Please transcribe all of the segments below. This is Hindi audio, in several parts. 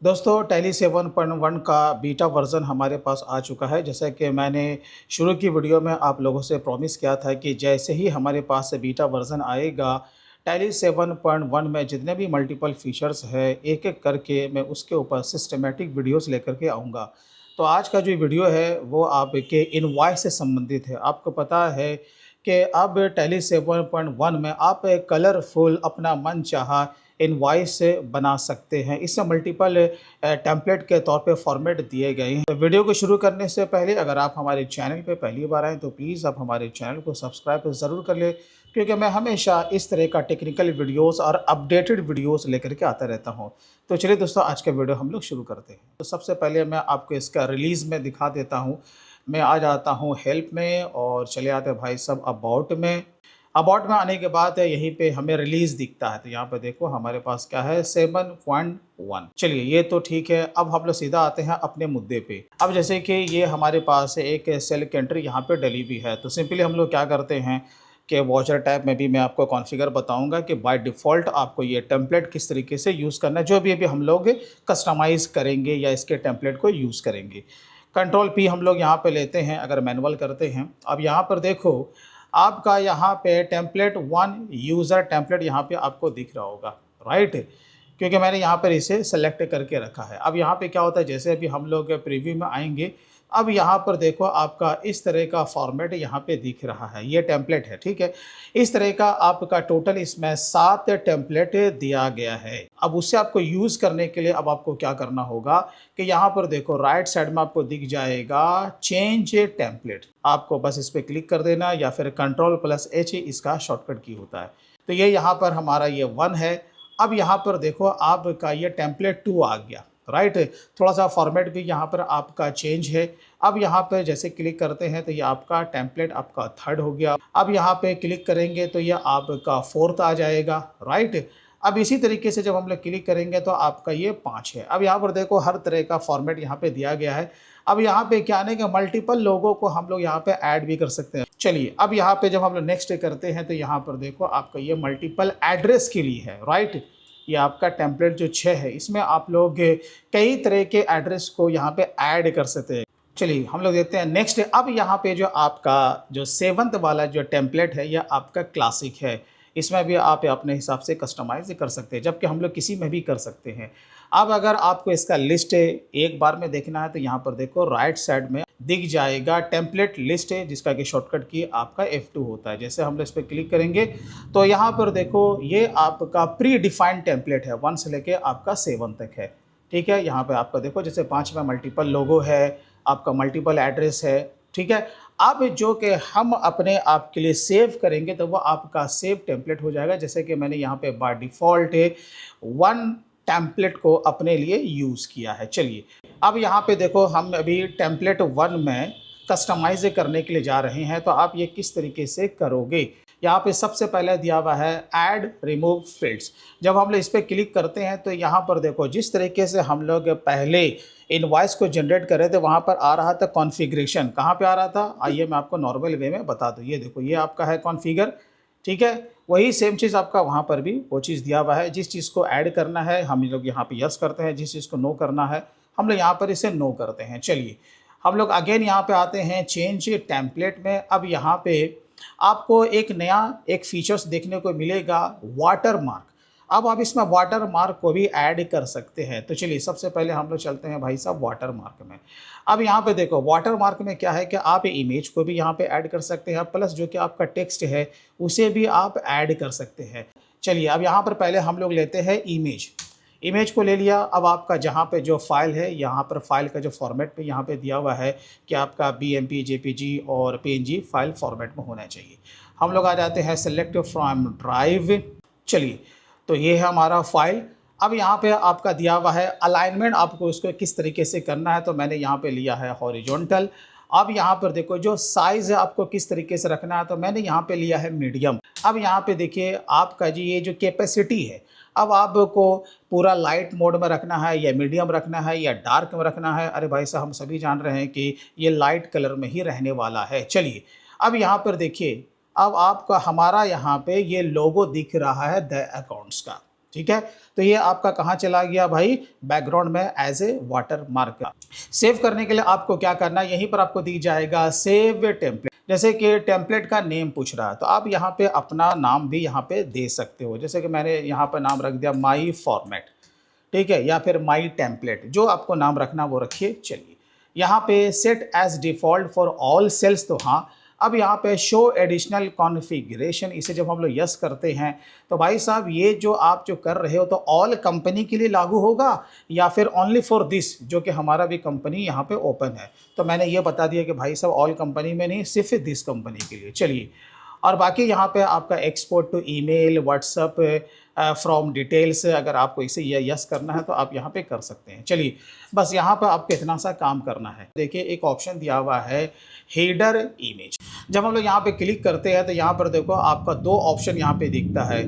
दोस्तों टैली 7.1 का बीटा वर्ज़न हमारे पास आ चुका है। जैसा कि मैंने शुरू की वीडियो में आप लोगों से प्रॉमिस किया था कि जैसे ही हमारे पास बीटा वर्ज़न आएगा, टैली 7.1 में जितने भी मल्टीपल फीचर्स हैं, एक-एक करके मैं उसके ऊपर सिस्टमैटिक वीडियोज़ लेकर के आऊँगा। तो आज का जो वीडियो है, वो आपके इनवॉइस से संबंधित है। आपको पता है कि अब टैली 7.1 में आप कलरफुल अपना मनचाहा इनवॉइस बना सकते हैं। इससे मल्टीपल टेम्पलेट के तौर पे फॉर्मेट दिए गए हैं। तो वीडियो को शुरू करने से पहले अगर आप हमारे चैनल पे पहली बार आएँ तो प्लीज़ आप हमारे चैनल को सब्सक्राइब ज़रूर कर लें, क्योंकि मैं हमेशा इस तरह का टेक्निकल वीडियोस और अपडेटेड वीडियोस लेकर के आता रहता हूँ। तो चलिए दोस्तों, आज का वीडियो हम लोग शुरू करते हैं। तो सबसे पहले मैं आपको इसका रिलीज़ में दिखा देता हूँ। मैं आ जाता हूँ हेल्प में और चले आते हैं भाई साहब अबाउट में। अबाउट में आने के बाद यहीं पे हमें रिलीज़ दिखता है, तो यहाँ पे देखो हमारे पास क्या है 7.1। चलिए ये तो ठीक है। अब हम लोग सीधा आते हैं अपने मुद्दे पे। अब जैसे कि ये हमारे पास एक सेल कंट्री यहाँ पे डली हुई है, तो सिंपली हम लोग क्या करते हैं कि वॉचर टैब में भी मैं आपको कॉन्फ़िगर बताऊंगा कि बाय डिफ़ॉल्ट आपको ये टेम्पलेट किस तरीके से यूज़ करना है, जो भी अभी हम लोग कस्टमाइज़ करेंगे या इसके टेम्पलेट को यूज़ करेंगे। कंट्रोल पी हम लोग यहाँ पे लेते हैं अगर मैनुअल करते हैं। अब यहाँ पर देखो आपका यहाँ पे टेम्पलेट 1 यूज़र टेम्पलेट यहाँ पे आपको दिख रहा होगा, राइट? क्योंकि मैंने यहाँ पर इसे सेलेक्ट करके रखा है। अब यहाँ पे क्या होता है, जैसे अभी हम लोग प्रीव्यू में आएँगे, अब यहाँ पर देखो आपका इस तरह का फॉर्मेट यहाँ पे दिख रहा है, ये टेम्पलेट है, ठीक है? इस तरह का आपका टोटल इसमें 7 टेम्पलेट दिया गया है। अब उससे आपको यूज़ करने के लिए अब आपको क्या करना होगा कि यहाँ पर देखो राइट साइड में आपको दिख जाएगा चेंज टेम्पलेट। आपको बस इस पे क्लिक कर देना या फिर कंट्रोल+H इसका शॉर्टकट की होता है। तो ये यहाँ पर हमारा ये 1 है। अब यहाँ पर देखो आपका ये टेम्पलेट 2 आ गया, राइट? थोड़ा सा फॉर्मेट भी यहाँ पर आपका चेंज है। अब यहाँ पर जैसे क्लिक करते हैं तो ये आपका टेम्पलेट आपका 3rd हो गया। अब यहाँ पे क्लिक करेंगे तो ये आपका 4th आ जाएगा, राइट? अब इसी तरीके से जब हम लोग क्लिक करेंगे तो आपका ये 5 है। अब यहाँ पर देखो हर तरह का फॉर्मेट यहाँ पे दिया गया है। अब यहाँ पे क्या है कि मल्टीपल लोगों को हम लोग यहाँ पे ऐड भी कर सकते हैं। चलिए अब यहाँ पे जब हम लोग नेक्स्ट करते हैं तो यहाँ पर देखो आपका ये मल्टीपल एड्रेस के लिए है, राइट? ये आपका टेम्पलेट जो 6 है, इसमें आप लोग कई तरह के एड्रेस को यहाँ पे ऐड कर सकते हैं। चलिए हम लोग देखते हैं नेक्स्ट। अब यहाँ पे जो आपका जो 7th वाला जो टेम्पलेट है, यह आपका क्लासिक है। इसमें भी आप अपने हिसाब से कस्टमाइज़ कर सकते हैं, जबकि हम लोग किसी में भी कर सकते हैं। अब अगर आपको इसका लिस्ट एक बार में देखना है तो यहाँ पर देखो राइट साइड में दिख जाएगा टेम्पलेट लिस्ट है, जिसका कि शॉर्टकट की आपका F2 होता है। जैसे हम लोग इस पर क्लिक करेंगे तो यहाँ पर देखो ये आपका प्री डिफाइंड टेम्पलेट है, 1 से लेके आपका 7 तक है, ठीक है? यहाँ पे आपका देखो जैसे 5 में मल्टीपल लोगो है, आपका मल्टीपल एड्रेस है, ठीक है? अब जो कि हम अपने आप के लिए सेव करेंगे तो वो आपका सेव टेम्पलेट हो जाएगा। जैसे कि मैंने यहाँ पे बाय डिफ़ॉल्ट 1 टेम्पलेट को अपने लिए यूज़ किया है। चलिए अब यहाँ पे देखो हम अभी टेम्पलेट 1 में कस्टमाइज़ करने के लिए जा रहे हैं, तो आप ये किस तरीके से करोगे? यहाँ पे सबसे पहले दिया हुआ है ऐड रिमूव फील्ड्स। जब हम लोग इस पर क्लिक करते हैं तो यहाँ पर देखो जिस तरीके से हम लोग पहले इनवॉइस को जनरेट कर रहे थे, वहाँ पर आ रहा था कॉन्फ़िगरेशन। कहाँ पे आ रहा था? आइए मैं आपको नॉर्मल वे में बता दूँ। ये देखो ये आपका है कॉन्फ़िगर, ठीक है? वही सेम चीज़ आपका वहाँ पर भी वो चीज़ दिया हुआ है। जिस चीज़ को ऐड करना है हम लोग यहाँ पे यस करते हैं, जिस चीज़ को नो करना है हम लोग यहाँ पर इसे नो करते हैं। चलिए हम लोग अगेन यहाँ पे आते हैं चेंज टेम्पलेट में। अब यहाँ पे आपको एक नया एक फीचर्स देखने को मिलेगा, वाटर मार्क। अब आप इसमें वाटर मार्क को भी ऐड कर सकते हैं। तो चलिए सबसे पहले हम लोग चलते हैं भाई साहब वाटर मार्क में। अब यहाँ पे देखो वाटर मार्क में क्या है कि आप इमेज को भी यहाँ पे ऐड कर सकते हैं, प्लस जो कि आपका टेक्स्ट है उसे भी आप ऐड कर सकते हैं। चलिए अब यहाँ पर पहले हम लोग लेते हैं इमेज। इमेज को ले लिया। अब आपका जहाँ पे जो फाइल है, यहाँ पर फाइल का जो फॉर्मेट पे यहाँ पे दिया हुआ है कि आपका BMP JPG और PNG फाइल फॉर्मेट में होना चाहिए। हम लोग आ जाते हैं सेलेक्ट फ्रॉम ड्राइव। चलिए तो ये है हमारा फाइल। अब यहाँ पे आपका दिया हुआ है अलाइनमेंट, आपको इसको किस तरीके से करना है, तो मैंने यहाँ पे लिया है हॉरिजॉन्टल। अब यहाँ पर देखो जो साइज़ है आपको किस तरीके से रखना है, तो मैंने यहाँ पे लिया है मीडियम। अब यहाँ पे देखिए आपका जी ये जो कैपेसिटी है, अब आपको पूरा लाइट मोड में रखना है या मीडियम रखना है या डार्क में रखना है। अरे भाई साहब हम सभी जान रहे हैं कि ये लाइट कलर में ही रहने वाला है। चलिए अब यहाँ पर देखिए अब आपका हमारा यहाँ पे ये लोगो दिख रहा है द अकाउंट्स का, ठीक है। तो ये आपका कहाँ चला गया भाई, बैकग्राउंड में as a watermark. Save करने के लिए आपको क्या करना है, यहीं पर आपको दी जाएगा सेव टेम्पलेट। जैसे कि टेम्पलेट का नेम पूछ रहा है तो आप यहाँ पे अपना नाम भी यहाँ पे दे सकते हो। जैसे कि मैंने यहाँ पर नाम रख दिया माई फॉर्मेट, ठीक है, या फिर माई टेम्पलेट, जो आपको नाम रखना वो रखिए। चलिए यहाँ पे set as default for all cells, तो हाँ। अब यहाँ पे शो एडिशनल कॉन्फ़िगरेशन, इसे जब हम लोग यस करते हैं तो भाई साहब ये जो आप जो कर रहे हो तो ऑल कंपनी के लिए लागू होगा या फिर ओनली फॉर दिस, जो कि हमारा भी कंपनी यहाँ पे ओपन है। तो मैंने ये बता दिया कि भाई साहब ऑल कंपनी में नहीं, सिर्फ दिस कंपनी के लिए। चलिए, और बाकी यहाँ पे आपका export to email, WhatsApp from details, अगर आपको इसे यस करना है तो आप यहाँ पे कर सकते हैं। चलिए, बस यहाँ पर आपको इतना सा काम करना है। देखिए एक ऑप्शन दिया हुआ है हेडर इमेज। जब हम लोग यहाँ पे क्लिक करते हैं तो यहाँ पर देखो आपका दो ऑप्शन यहाँ पे दिखता है,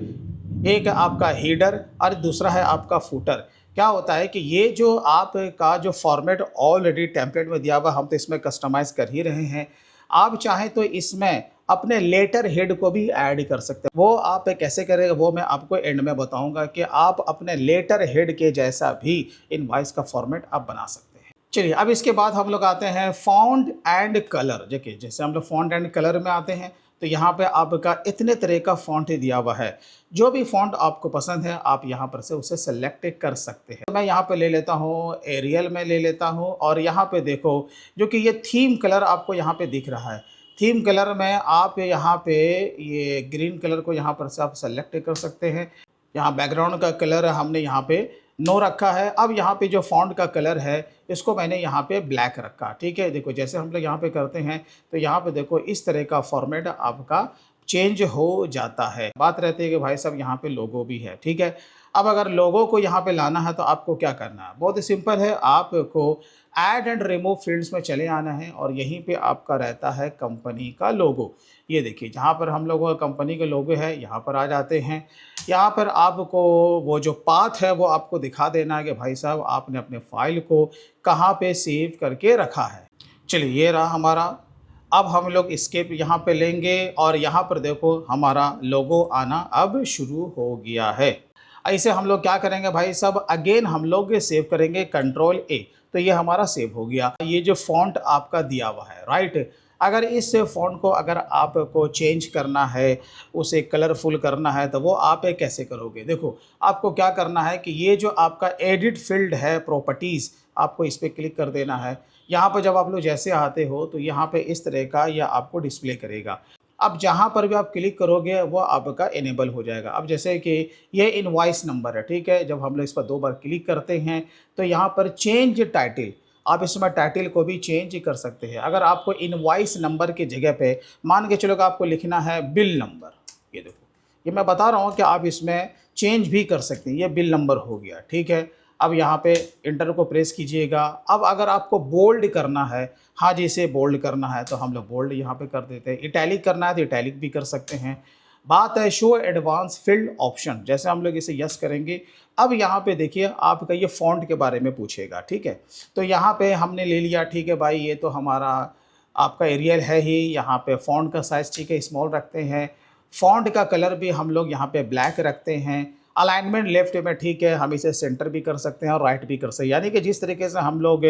एक आपका हेडर और दूसरा है आपका फुटर। क्या होता है कि ये जो आपका जो फॉर्मेट ऑलरेडी टेम्पलेट में दिया हुआ, हम तो इसमें कस्टमाइज़ कर ही रहे हैं। आप चाहें तो इसमें अपने लेटर हेड को भी ऐड कर सकते हैं। वो आप कैसे करेंगे वो मैं आपको एंड में बताऊंगा कि आप अपने लेटर हेड के जैसा भी इनवॉइस का फॉर्मेट आप बना सकते हैं। चलिए, अब इसके बाद हम लोग आते हैं फॉन्ट एंड कलर। देखिए जैसे हम लोग फॉन्ट एंड कलर में आते हैं तो यहाँ पे आपका इतने तरह का फॉन्ट ही दिया हुआ है। जो भी फॉन्ट आपको पसंद है आप यहाँ पर से उसे सेलेक्ट कर सकते हैं। तो मैं यहाँ पे ले लेता हूँ एरियल में ले लेता हूँ, और यहाँ पे देखो जो कि ये थीम कलर आपको यहाँ पे दिख रहा है। थीम कलर में आप यहाँ पे ये ग्रीन कलर को यहाँ पर से आप सेलेक्ट कर सकते हैं। यहाँ बैकग्राउंड का कलर हमने यहाँ पे नो रखा है। अब यहाँ पे जो फॉन्ट का कलर है इसको मैंने यहाँ पे ब्लैक रखा, ठीक है। देखो जैसे हम लोग यहाँ पे करते हैं तो यहाँ पे देखो इस तरह का फॉर्मेट आपका चेंज हो जाता है। बात रहती है कि भाई साहब यहाँ पे लोगो भी है, ठीक है। अब अगर लोगो को यहाँ पे लाना है तो आपको क्या करना है, बहुत ही सिंपल है। आपको ऐड एंड रिमूव फील्ड्स में चले आना है और यहीं पे आपका रहता है कंपनी का लोगो। ये देखिए जहाँ पर हम लोगों का कंपनी का लोगो है यहाँ पर आ जाते हैं। यहाँ पर आपको वो जो पाथ है वो आपको दिखा देना है कि भाई साहब आपने अपने फाइल को कहाँ पे सेव करके रखा है। चलिए ये रहा हमारा। अब हम लोग एस्केप यहाँ पे लेंगे और यहाँ पर देखो हमारा लोगो आना अब शुरू हो गया है। ऐसे हम लोग क्या करेंगे भाई साहब, अगेन हम लोग सेव करेंगे कंट्रोल ए, तो ये हमारा सेव हो गया। ये जो फॉन्ट आपका दिया हुआ है, राइट, अगर इस फॉन्ट को अगर आपको चेंज करना है, उसे कलरफुल करना है, तो वो आप कैसे करोगे। देखो आपको क्या करना है कि ये जो आपका एडिट फील्ड है प्रॉपर्टीज़, आपको इस पर क्लिक कर देना है। यहाँ पर जब आप लोग जैसे आते हो तो यहाँ पे इस तरह का यह आपको डिस्प्ले करेगा। अब जहाँ पर भी आप क्लिक करोगे वो आपका इनेबल हो जाएगा। अब जैसे कि ये इनवॉइस नंबर है, ठीक है, जब हम लोग इस पर दो बार क्लिक करते हैं तो यहाँ पर चेंज टाइटल, आप इसमें टाइटल को भी चेंज कर सकते हैं। अगर आपको इनवॉइस नंबर की जगह पे मान के चलो कि आपको लिखना है बिल नंबर, ये देखो ये मैं बता रहा हूँ कि आप इसमें चेंज भी कर सकते हैं। ये बिल नंबर हो गया, ठीक है। अब यहाँ पे इंटर को प्रेस कीजिएगा। अब अगर आपको बोल्ड करना है, हाँ जी इसे बोल्ड करना है तो हम लोग बोल्ड यहाँ पे कर देते हैं। इटैलिक करना है तो इटैलिक भी कर सकते हैं। बात है शो एडवांस फील्ड ऑप्शन, जैसे हम लोग इसे यस करेंगे। अब यहाँ पे देखिए आपका ये फ़ॉन्ट के बारे में पूछेगा, ठीक है। तो यहाँ पे हमने ले लिया, ठीक है भाई, ये तो हमारा आपका एरियल है ही। यहाँ पे फ़ॉन्ट का साइज़, ठीक है, स्मॉल रखते हैं। फ़ॉन्ट का कलर भी हम लोग यहाँ पे ब्लैक रखते हैं। अलाइनमेंट लेफ्ट में, ठीक है, हम इसे सेंटर भी कर सकते हैं और राइट भी कर सकते हैं। यानी कि जिस तरीके से हम लोग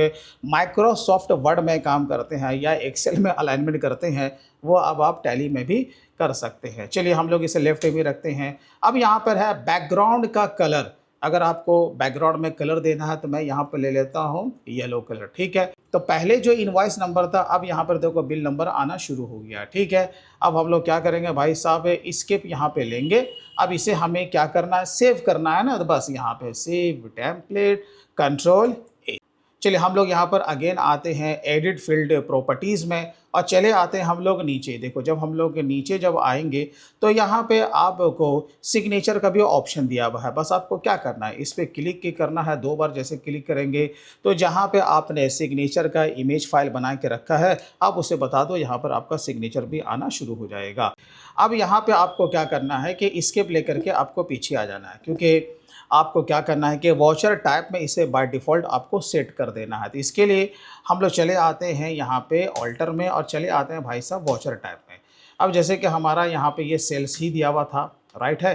माइक्रोसॉफ्ट वर्ड में काम करते हैं या एक्सेल में अलाइनमेंट करते हैं वो अब आप टैली में भी कर सकते हैं। चलिए हम लोग इसे लेफ्ट में रखते हैं। अब यहाँ पर है बैकग्राउंड का कलर। अगर आपको बैकग्राउंड में कलर देना है तो मैं यहाँ पर ले लेता हूँ येलो कलर, ठीक है। तो पहले जो इनवॉइस नंबर था, अब यहाँ पर देखो बिल नंबर आना शुरू हो गया, ठीक है। अब हम लोग क्या करेंगे भाई साहब, स्किप यहाँ पे लेंगे। अब इसे हमें क्या करना है, सेव करना है ना, तो बस यहाँ पे सेव टेम्पलेट कंट्रोल ए। चलिए हम लोग यहाँ पर अगेन आते हैं एडिट फील्ड प्रॉपर्टीज़ में और चले आते हैं हम लोग नीचे। देखो जब हम लोग नीचे जब आएंगे तो यहाँ पे आपको सिग्नेचर का भी ऑप्शन दिया हुआ है। बस आपको क्या करना है, इस पर क्लिक करना है। दो बार जैसे क्लिक करेंगे तो जहाँ पे आपने सिग्नेचर का इमेज फाइल बना के रखा है आप उसे बता दो, यहाँ पर आपका सिग्नेचर भी आना शुरू हो जाएगा। अब यहाँ पे आपको क्या करना है कि स्केप लेकर के आपको पीछे आ जाना है, क्योंकि आपको क्या करना है कि वॉचर टाइप में इसे बाय डिफ़ॉल्ट आपको सेट कर देना है। तो इसके लिए हम लोग चले आते हैं यहाँ पे ऑल्टर में और चले आते हैं भाई साहब वॉचर टाइप में। अब जैसे कि हमारा यहाँ पे ये सेल्स ही दिया हुआ था, राइट है,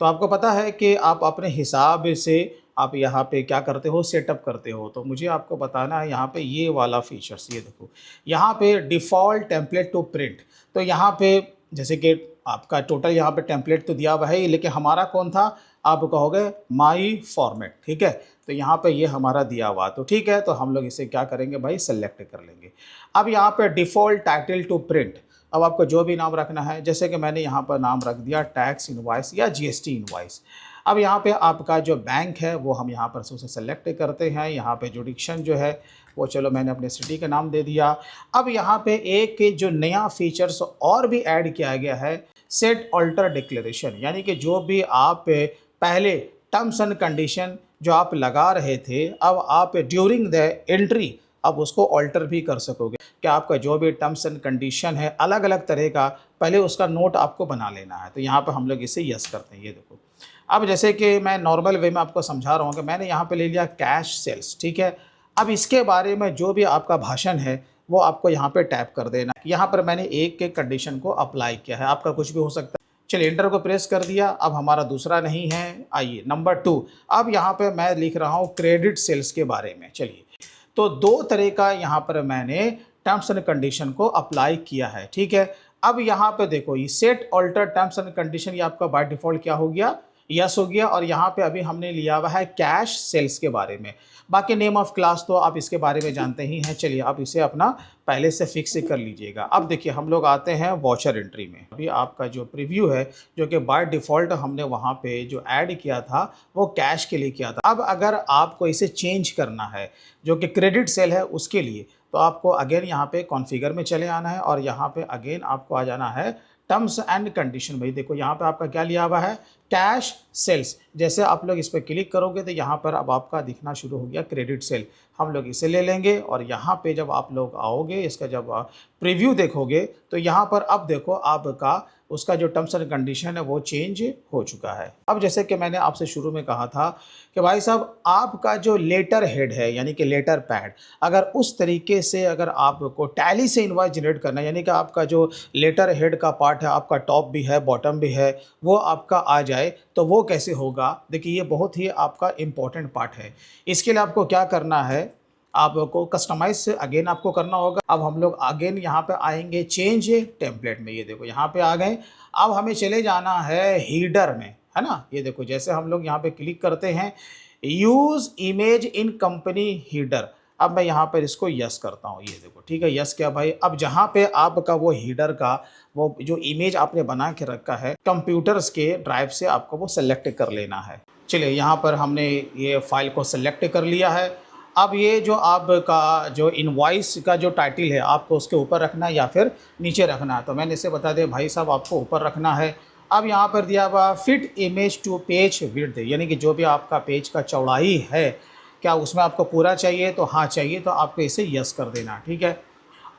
तो आपको पता है कि आप अपने हिसाब से आप यहाँ पे क्या करते हो, सेटअप करते हो। तो मुझे आपको बताना है यहाँ पे ये वाला फीचर्स, ये देखो यहाँ पे डिफ़ॉल्ट टेम्पलेट टू प्रिंट। तो यहाँ पे जैसे कि आपका टोटल यहाँ पे टेम्पलेट तो दिया हुआ है ही, लेकिन हमारा कौन था, आप कहोगे माई फॉर्मेट, ठीक है। तो यहाँ पे ये हमारा दिया हुआ, तो ठीक है, तो हम लोग इसे क्या करेंगे भाई, सेलेक्ट कर लेंगे। अब यहाँ पे डिफ़ॉल्ट टाइटल टू प्रिंट, अब आपको जो भी नाम रखना है, जैसे कि मैंने यहाँ पर नाम रख दिया टैक्स इनवॉइस या जीएसटी इनवॉइस। अब यहाँ पे आपका जो बैंक है वो हम यहाँ पर से उसे सेलेक्ट करते हैं। यहाँ पे जुडिक्शन जो है वो चलो मैंने अपने सिटी का नाम दे दिया। अब यहाँ पे एक जो नया फीचर्स और भी ऐड किया गया है, सेट ऑल्टर डिक्लेरेशन, यानी कि जो भी आप पहले टर्म्स एंड कंडीशन जो आप लगा रहे थे, अब आप ड्यूरिंग द एंट्री अब उसको ऑल्टर भी कर सकोगे कि आपका जो भी टर्म्स एंड कंडीशन है अलग अलग तरह का, पहले उसका नोट आपको बना लेना है। तो यहाँ पर हम लोग इसे यस करते हैं। ये देखो, अब जैसे कि मैं नॉर्मल वे में आपको समझा रहा हूँ कि मैंने यहाँ पे ले लिया कैश सेल्स, ठीक है। अब इसके बारे में जो भी आपका भाषण है वो आपको यहाँ पे टैप कर देना। यहाँ पर मैंने एक एक कंडीशन को अप्लाई किया है, आपका कुछ भी हो सकता है। चलिए एंटर को प्रेस कर दिया, अब हमारा दूसरा नहीं है। आइए नंबर 2, अब यहाँ पे मैं लिख रहा हूँ क्रेडिट सेल्स के बारे में। चलिए, तो 2 तरह का यहाँ पर मैंने टर्म्स एंड कंडीशन को अप्लाई किया है, ठीक है। अब यहाँ पे देखो, ये set alter terms and condition, ये आपका बाय डिफ़ॉल्ट क्या हो गया, यस हो गया। और यहाँ पे अभी हमने लिया हुआ है कैश सेल्स के बारे में। बाकी नेम ऑफ क्लास तो आप इसके बारे में जानते ही हैं। चलिए आप इसे अपना पहले से फिक्स कर लीजिएगा। अब देखिए हम लोग आते हैं वॉचर एंट्री में। अभी आपका जो प्रीव्यू है, जो कि बाय डिफ़ॉल्ट हमने वहाँ पे जो ऐड किया था वो कैश के लिए किया था। अब अगर आपको इसे चेंज करना है, जो कि क्रेडिट सेल है उसके लिए, तो आपको अगेन यहाँ पे कॉन्फ़िगर में चले आना है और यहाँ पे अगेन आपको आ जाना है टर्म्स एंड कंडीशन। भाई देखो यहाँ पे आपका क्या लिया हुआ है, कैश सेल्स। जैसे आप लोग इस पर क्लिक करोगे तो यहाँ पर अब आपका दिखना शुरू हो गया क्रेडिट सेल। हम लोग इसे ले लेंगे और यहाँ पे जब आप लोग आओगे, इसका जब प्रीव्यू देखोगे तो यहाँ पर अब देखो आपका उसका जो टर्म्स एंड कंडीशन है वो चेंज हो चुका है। अब जैसे कि मैंने आपसे शुरू में कहा था कि भाई साहब आपका जो लेटर हेड है, यानी कि लेटर पैड, अगर उस तरीके से अगर आपको टैली से इनवॉइस जनरेट करना है, यानी कि आपका जो लेटर हेड का पार्ट है, आपका टॉप भी है बॉटम भी है, वो आपका आ जाए, तो वो कैसे होगा। देखिए ये बहुत ही आपका इम्पोर्टेंट पार्ट है। इसके लिए आपको क्या करना है, आपको कस्टमाइज से अगेन आपको करना होगा। अब हम लोग अगेन यहाँ पे आएंगे चेंज टेम्पलेट में। ये देखो यहाँ पे आ गए। अब हमें चले जाना है हीडर में, है ना। ये देखो जैसे हम लोग यहाँ पे क्लिक करते हैं use image in company header, अब मैं यहाँ पर इसको यस करता हूँ। ये देखो ठीक है, यस किया भाई। अब जहाँ पे आपका वो हीडर का वो जो इमेज आपने बना के रखा है कंप्यूटर्स के ड्राइव से, आपको वो सेलेक्ट कर लेना है। चलिए यहाँ पर हमने ये फाइल को सेलेक्ट कर लिया है। अब ये जो आपका जो इनवॉइस का जो टाइटल है आपको उसके ऊपर रखना है या फिर नीचे रखना है। तो मैंने इसे बता दें भाई साहब आपको ऊपर रखना है। अब यहाँ पर दिया हुआ fit image to page width, यानी कि जो भी आपका पेज का चौड़ाई है क्या उसमें आपको पूरा चाहिए, तो हाँ चाहिए, तो आपको इसे यस कर देना, ठीक है।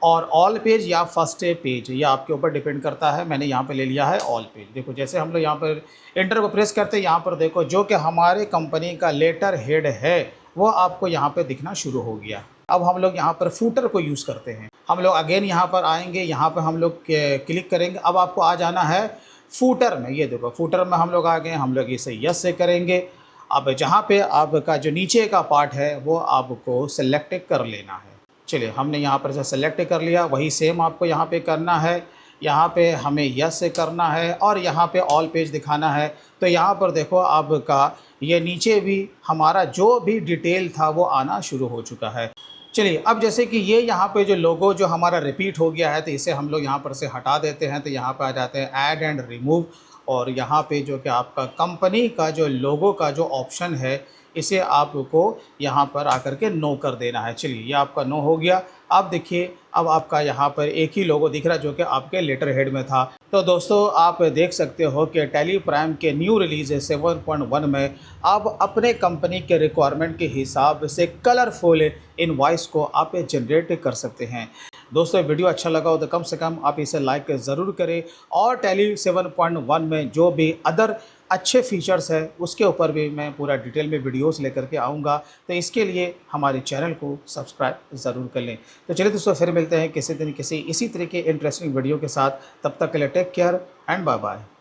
और ऑल पेज या फर्स्ट पेज, ये आपके ऊपर डिपेंड करता है। मैंने यहाँ पे ले लिया है ऑल पेज। देखो जैसे हम लोग यहाँ पर एंटर को प्रेस करते हैं, यहाँ पर देखो जो कि हमारे कंपनी का लेटर हेड है वो आपको यहाँ पे दिखना शुरू हो गया। अब हम लोग यहाँ पर फूटर को यूज़ करते हैं। हम लोग अगेन यहाँ पर आएंगे, यहाँ पर हम लोग क्लिक करेंगे। अब आपको आ जाना है फूटर में। ये देखो फूटर में हम लोग आ गए, हम लोग इसे यस से करेंगे। अब जहाँ पे आपका जो नीचे का पार्ट है वो आपको सेलेक्ट कर लेना है। चलिए हमने यहाँ पर से सेलेक्ट कर लिया, वही सेम आपको यहाँ पे करना है। यहाँ पे हमें यस से करना है और यहाँ पे ऑल पेज दिखाना है। तो यहाँ पर देखो आपका ये नीचे भी हमारा जो भी डिटेल था वो आना शुरू हो चुका है। चलिए अब जैसे कि ये यहाँ पे जो लोगो जो हमारा रिपीट हो गया है, तो इसे हम लोग यहाँ पर से हटा देते हैं। तो यहाँ पर आ जाते हैं ऐड एंड रिमूव, और यहाँ पे जो कि आपका कंपनी का जो लोगो का जो ऑप्शन है इसे आपको यहाँ पर आकर के नो कर देना है। चलिए ये आपका नो हो गया। अब देखिए अब आपका यहाँ पर एक ही लोगो दिख रहा है जो कि आपके लेटर हेड में था। तो दोस्तों आप देख सकते हो कि टैली प्राइम के न्यू रिलीज 7.1 में आप अपने कंपनी के रिक्वायरमेंट के हिसाब से कलरफुल इनवॉइस को आप जनरेट कर सकते हैं। दोस्तों वीडियो अच्छा लगा हो तो कम से कम आप इसे लाइक ज़रूर करें, और टैली 7.1 में जो भी अदर अच्छे फीचर्स है उसके ऊपर भी मैं पूरा डिटेल में वीडियोस लेकर के आऊँगा। तो इसके लिए हमारे चैनल को सब्सक्राइब ज़रूर कर लें। तो चलिए दोस्तों फिर मिलते हैं किसी दिन किसी इसी तरह के इंटरेस्टिंग वीडियो के साथ। तब तक के लिए take care and bye bye.